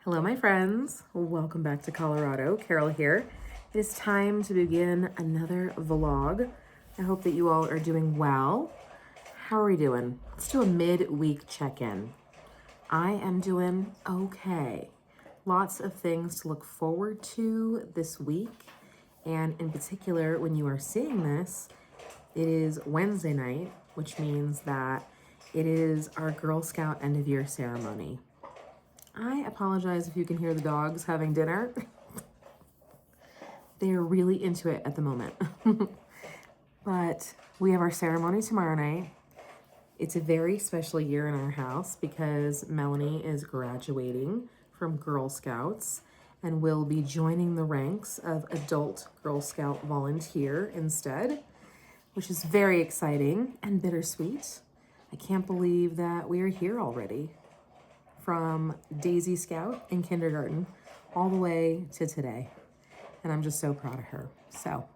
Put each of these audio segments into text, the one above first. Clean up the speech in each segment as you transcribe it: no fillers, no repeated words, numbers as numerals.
Hello, my friends. Welcome back to Colorado. Carol here. It is time to begin another vlog. I hope that you all are doing well. How are we doing? Let's do a mid-week check-in. I am doing okay. Lots of things to look forward to this week. And in particular, when you are seeing this, it is Wednesday night, which means that it is our Girl Scout end of year ceremony. I apologize if you can hear the dogs having dinner. They are really into it at the moment. But we have our ceremony tomorrow night. It's a very special year in our house because Melanie is graduating from Girl Scouts and will be joining the ranks of adult Girl Scout volunteer instead, which is very exciting and bittersweet. I can't believe that we are here already. From Daisy Scout in kindergarten all the way to today. And I'm just so proud of her. So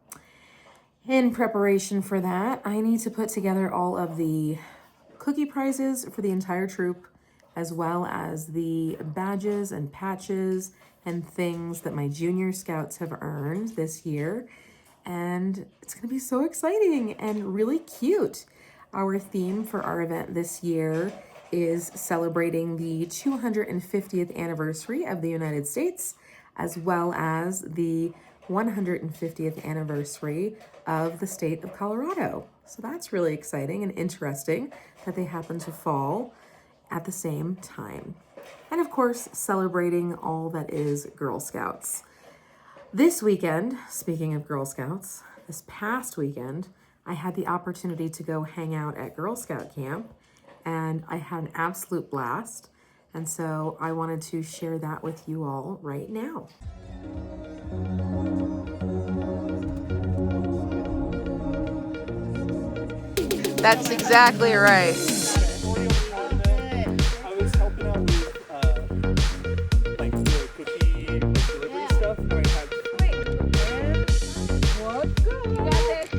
in preparation for that, I need to put together all of the cookie prizes for the entire troop, as well as the badges and patches and things that my junior scouts have earned this year. And it's gonna be so exciting and really cute. Our theme for our event this year is celebrating the 250th anniversary of the United States, as well as the 150th anniversary of the state of Colorado. So that's really exciting and interesting that they happen to fall at the same time. And of course, celebrating all that is Girl Scouts. This weekend, speaking of Girl Scouts, this past weekend, I had the opportunity to go hang out at Girl Scout camp, and I had an absolute blast. And so I wanted to share that with you all right now. That's exactly right. I was helping out with like the cookie delivery stuff. And I had Let's go. You got this.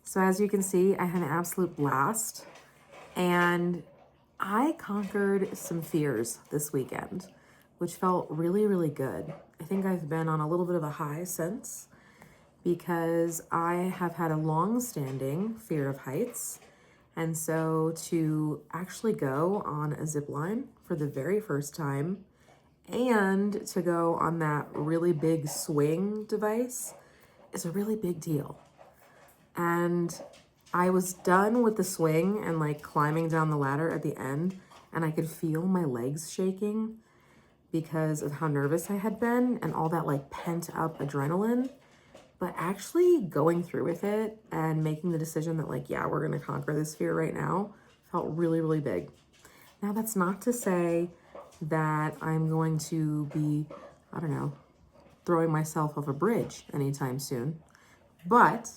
So as you can see, I had an absolute blast, and I conquered some fears this weekend, which felt really, really good. I think I've been on a little bit of a high since, because I have had a long-standing fear of heights. And so to actually go on a zip line for the very first time and to go on that really big swing device is a really big deal. And I was done with the swing and like climbing down the ladder at the end, and I could feel my legs shaking because of how nervous I had been and all that like pent up adrenaline. but actually going through with it and making the decision that like, yeah, we're going to conquer this fear right now felt really, really big. Now, that's not to say that I'm going to be, I don't know, throwing myself off a bridge anytime soon, but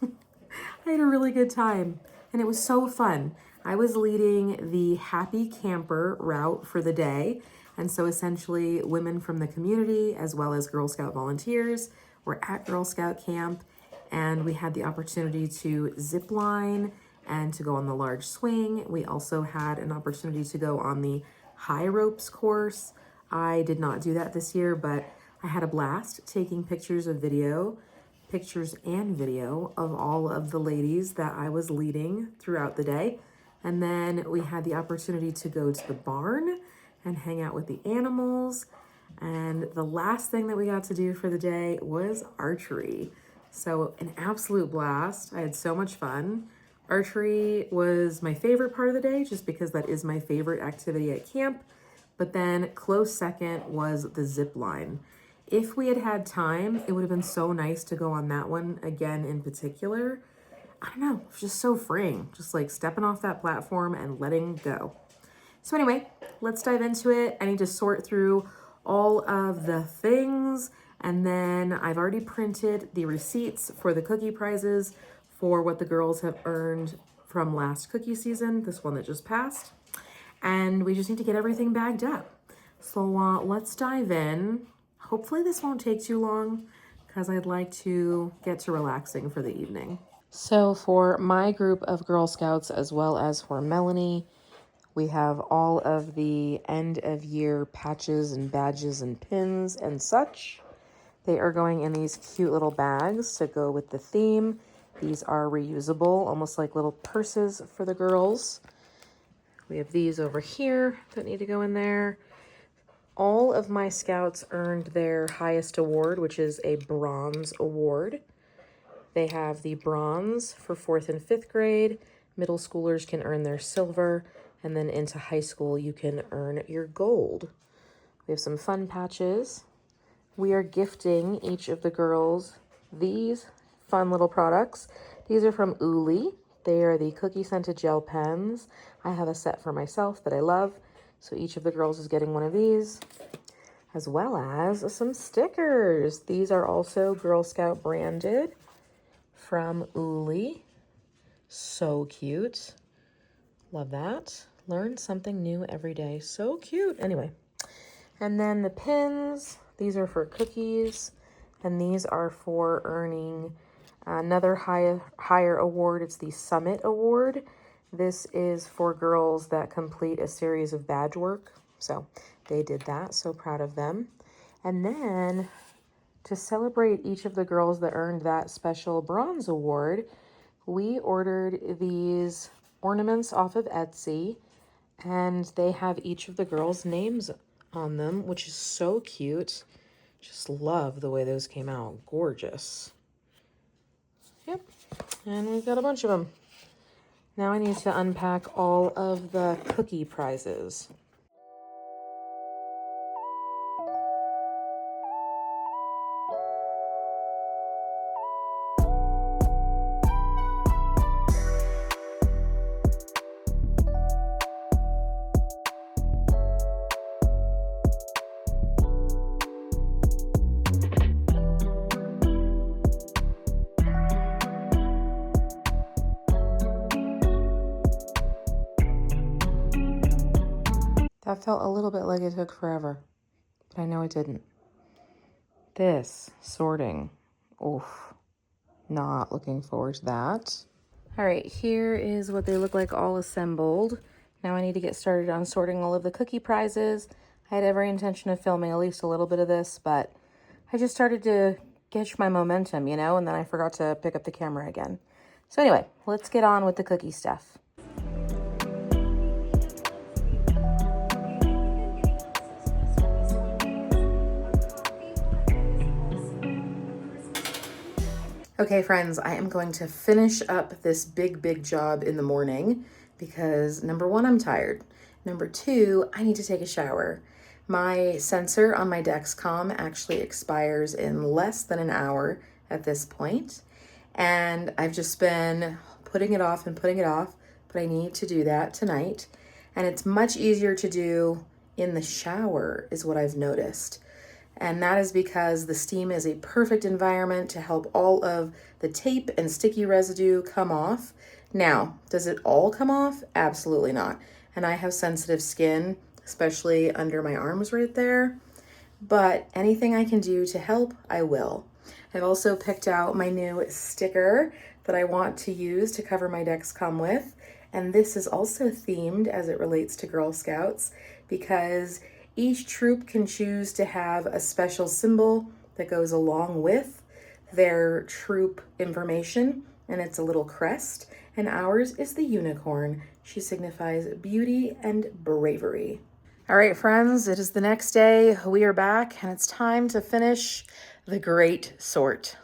I had a really good time and it was so fun. I was leading the Happy Camper route for the day. And so essentially women from the community as well as Girl Scout volunteers were at Girl Scout camp, and we had the opportunity to zip line and to go on the large swing. We also had an opportunity to go on the high ropes course. I did not do that this year, but I had a blast taking pictures and video of all of the ladies that I was leading throughout the day. And then we had the opportunity to go to the barn and hang out with the animals. And the last thing that we got to do for the day was archery. So an absolute blast. I had so much fun. Archery was my favorite part of the day just because that is my favorite activity at camp. But then close second was the zip line. If we had had time, it would have been so nice to go on that one again in particular. I don't know, it was just so freeing, just like stepping off that platform and letting go. So anyway, let's dive into it. I need to sort through all of the things, and then I've already printed the receipts for the cookie prizes for what the girls have earned from last cookie season, this one that just passed. And we just need to get everything bagged up. So let's dive in. Hopefully this won't take too long because I'd like to get to relaxing for the evening. So for my group of Girl Scouts, as well as for Melanie, we have all of the end of year patches and badges and pins and such. They are going in these cute little bags to go with the theme. These are reusable, almost like little purses for the girls. We have these over here that need to go in there. All of my scouts earned their highest award, which is a bronze award. They have the bronze for 4th and 5th grade. Middle schoolers can earn their silver, and then into high school, you can earn your gold. We have some fun patches. We are gifting each of the girls these fun little products. These are from Uli. They are the cookie scented gel pens. I have a set for myself that I love. So each of the girls is getting one of these, as well as some stickers. These are also Girl Scout branded from Uli. So cute. Love that. Learn something new every day. So cute. Anyway, and then the pins. These are for cookies, and these are for earning another higher award. It's the Summit Award. This is for girls that complete a series of badge work. So they did that. So proud of them. And then to celebrate each of the girls that earned that special bronze award, we ordered these ornaments off of Etsy, and they have each of the girls' names on them, which is so cute. Just love the way those came out. Gorgeous. Yep. And we've got a bunch of them. Now I need to unpack all of the cookie prizes. That felt a little bit like it took forever, but I know it didn't. This sorting, oof, not looking forward to that. All right, here is what they look like all assembled. Now I need to get started on sorting all of the cookie prizes. I had every intention of filming at least a little bit of this, but I just started to catch my momentum, you know, and then I forgot to pick up the camera again. So anyway, let's get on with the cookie stuff. Okay, friends, I am going to finish up this big job in the morning because number one, I'm tired. Number two, I need to take a shower. My sensor on my Dexcom actually expires in less than an hour, at this point. And I've just been putting it off and putting it off, but I need to do that tonight. And it's much easier to do in the shower is what I've noticed. And that is because the steam is a perfect environment to help all of the tape and sticky residue come off. Now, does it all come off? Absolutely not. And I have sensitive skin, especially under my arms right there. But anything I can do to help, I will. I've also picked out my new sticker that I want to use to cover my Dexcom with. And this is also themed as it relates to Girl Scouts because each troop can choose to have a special symbol that goes along with their troop information, and it's a little crest, and ours is the unicorn. She signifies beauty and bravery. All right, friends, it is the next day. We are back, and it's time to finish the great sort.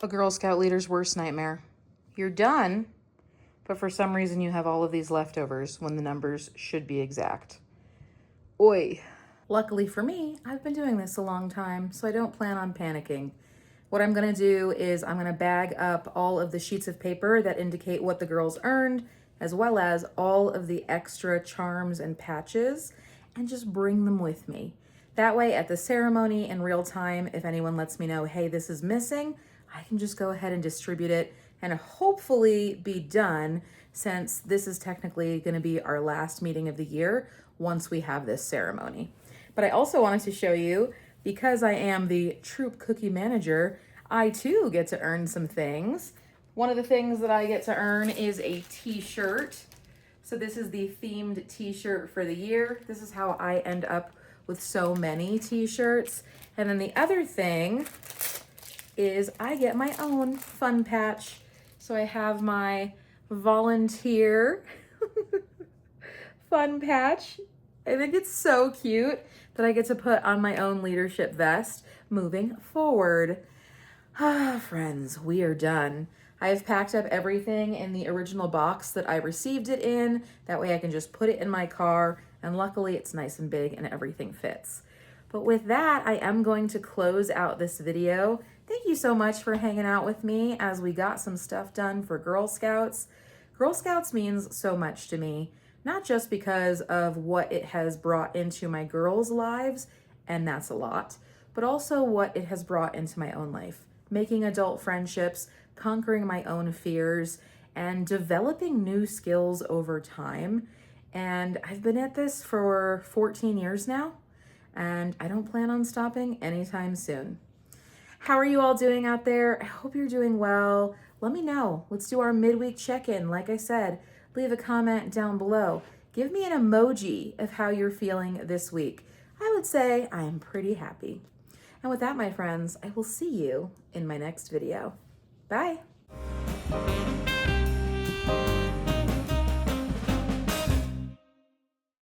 A Girl Scout leader's worst nightmare. You're done, but for some reason you have all of these leftovers when the numbers should be exact. Oi. Luckily for me, I've been doing this a long time, so I don't plan on panicking. What I'm gonna do is I'm gonna bag up all of the sheets of paper that indicate what the girls earned as well as all of the extra charms and patches, and just bring them with me. That way at the ceremony in real time, if anyone lets me know, hey, this is missing, I can just go ahead and distribute it and hopefully be done, since this is technically going to be our last meeting of the year once we have this ceremony. But I also wanted to show you, because I am the troop cookie manager, I too get to earn some things. One of the things that I get to earn is a t-shirt. So this is the themed t-shirt for the year. This is how I end up with so many t-shirts. And then the other thing is I get my own fun patch. So I have my volunteer fun patch. I think it's so cute that I get to put on my own leadership vest moving forward. Ah, friends, we are done. I have packed up everything in the original box that I received it in. That way I can just put it in my car, and luckily it's nice and big and everything fits. But with that, I am going to close out this video. Thank you so much for hanging out with me as we got some stuff done for Girl Scouts. Girl Scouts means so much to me, not just because of what it has brought into my girls' lives, and that's a lot, but also what it has brought into my own life. Making adult friendships, conquering my own fears, and developing new skills over time. And I've been at this for 14 years now, and I don't plan on stopping anytime soon. How are you all doing out there? I hope you're doing well. Let me know. Let's do our midweek check-in. Like I said, leave a comment down below. Give me an emoji of how you're feeling this week. I would say I am pretty happy. And with that, my friends, I will see you in my next video. Bye.